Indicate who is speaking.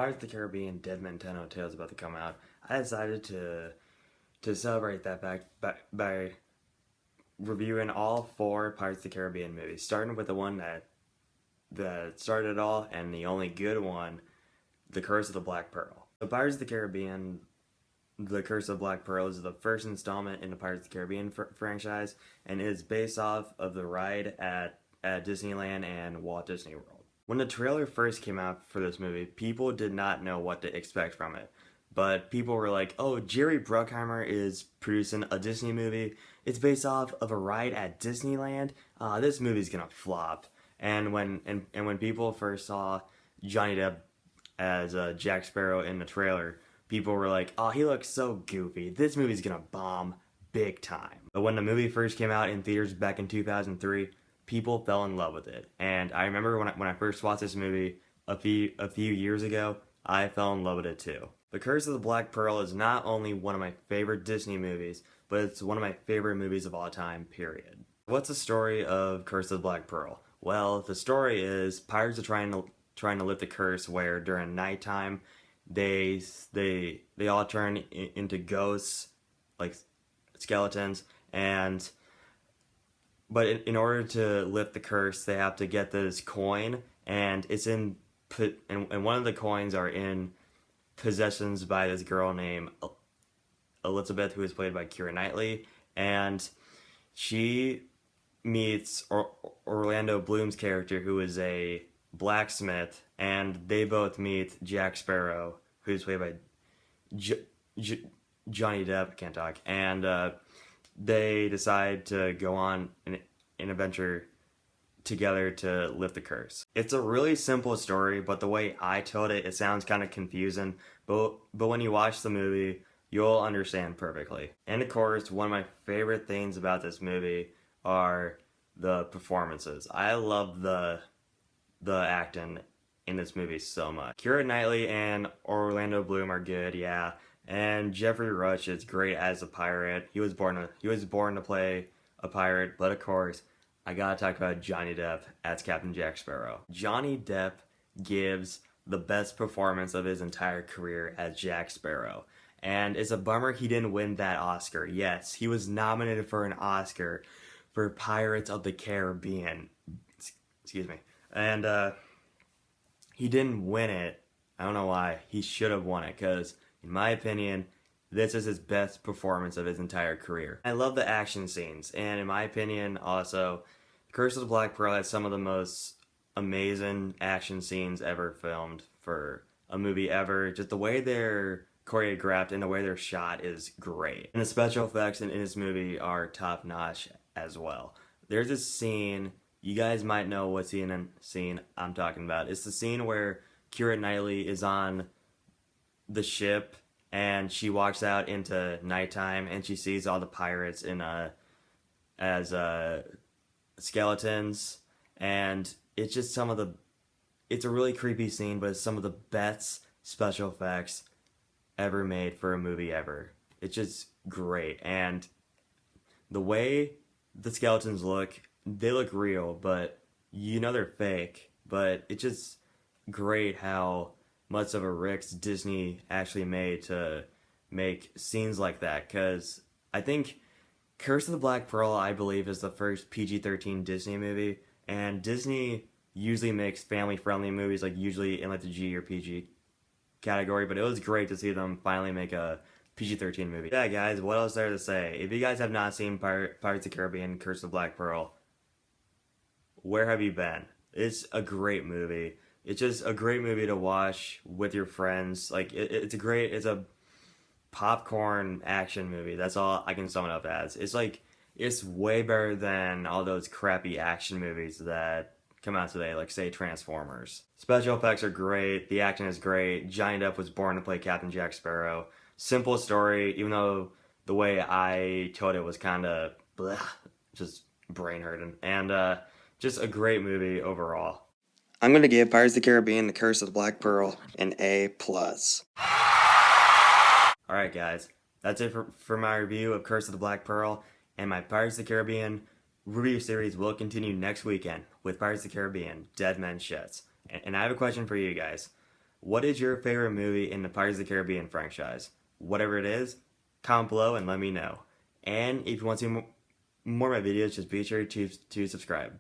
Speaker 1: Pirates of the Caribbean Dead Men Tell No Tales about to come out, I decided to celebrate that by reviewing all four Pirates of the Caribbean movies, starting with the one that started it all and the only good one, The Curse of the Black Pearl. The Pirates of the Caribbean, The Curse of the Black Pearl is the first installment in the Pirates of the Caribbean franchise, and it is based off of the ride at Disneyland and Walt Disney World. When the trailer first came out for this movie, people did not know what to expect from it. But people were like, oh, Jerry Bruckheimer is producing a Disney movie. It's based off of a ride at Disneyland. This movie's gonna flop. And when people first saw Johnny Depp as Jack Sparrow in the trailer, people were like, oh, he looks so goofy. This movie's gonna bomb big time. But when the movie first came out in theaters back in 2003, people fell in love with it. And I remember when I first watched this movie a few years ago, I fell in love with it too. The Curse of the Black Pearl is not only one of my favorite Disney movies, but it's one of my favorite movies of all time, period. What's the story of Curse of the Black Pearl? Well, the story is pirates are trying to lift the curse where during nighttime they all turn into ghosts, like skeletons, but in order to lift the curse, they have to get this coin, and and one of the coins are in possessions by this girl named Elizabeth, who is played by Keira Knightley, and she meets Orlando Bloom's character, who is a blacksmith, and they both meet Jack Sparrow, who's played by Johnny Depp, can't talk, and they decide to go on an adventure together to lift the curse. It's a really simple story, but the way I told it, it sounds kind of confusing, but when you watch the movie, you'll understand perfectly. And of course, one of my favorite things about this movie are the performances. I love the acting in this movie so much. Keira Knightley and Orlando Bloom are good, yeah. And Jeffrey Rush is great as a pirate. He was born to play a pirate, but of course, I gotta talk about Johnny Depp as Captain Jack Sparrow. Johnny Depp gives the best performance of his entire career as Jack Sparrow. And it's a bummer he didn't win that Oscar. Yes, he was nominated for an Oscar for Pirates of the Caribbean. Excuse me. And he didn't win it. I don't know why. He should have won it, because in my opinion, this is his best performance of his entire career. I love the action scenes, and in my opinion, also, Curse of the Black Pearl has some of the most amazing action scenes ever filmed for a movie ever. Just the way they're choreographed and the way they're shot is great. And the special effects in this movie are top-notch as well. There's this scene, you guys might know what scene I'm talking about. It's the scene where Keira Knightley is on the ship and she walks out into nighttime and she sees all the pirates as skeletons, and it's just it's a really creepy scene, but it's some of the best special effects ever made for a movie ever. It's just great, and the way the skeletons look, they look real, but you know they're fake, but it's just great how much of a risk Disney actually made to make scenes like that, because I think Curse of the Black Pearl, I believe, is the first PG-13 Disney movie, and Disney usually makes family-friendly movies, like usually in like the G or PG category, but it was great to see them finally make a PG-13 movie. Yeah, guys, what else is there to say? If you guys have not seen Pirates of the Caribbean, Curse of the Black Pearl, where have you been? It's a great movie. It's just a great movie to watch with your friends. Like, it's a popcorn action movie. That's all I can sum it up as. It's way better than all those crappy action movies that come out today, like say Transformers. Special effects are great, the acting is great, Johnny Depp was born to play Captain Jack Sparrow. Simple story, even though the way I told it was kinda just brain hurting. And just a great movie overall. I'm gonna give Pirates of the Caribbean: The Curse of the Black Pearl an A+. Alright guys, that's it for my review of Curse of the Black Pearl, and my Pirates of the Caribbean review series will continue next weekend with Pirates of the Caribbean: Dead Men's Shits. And I have a question for you guys. What is your favorite movie in the Pirates of the Caribbean franchise? Whatever it is, comment below and let me know. And if you want to see more of my videos, just be sure to subscribe.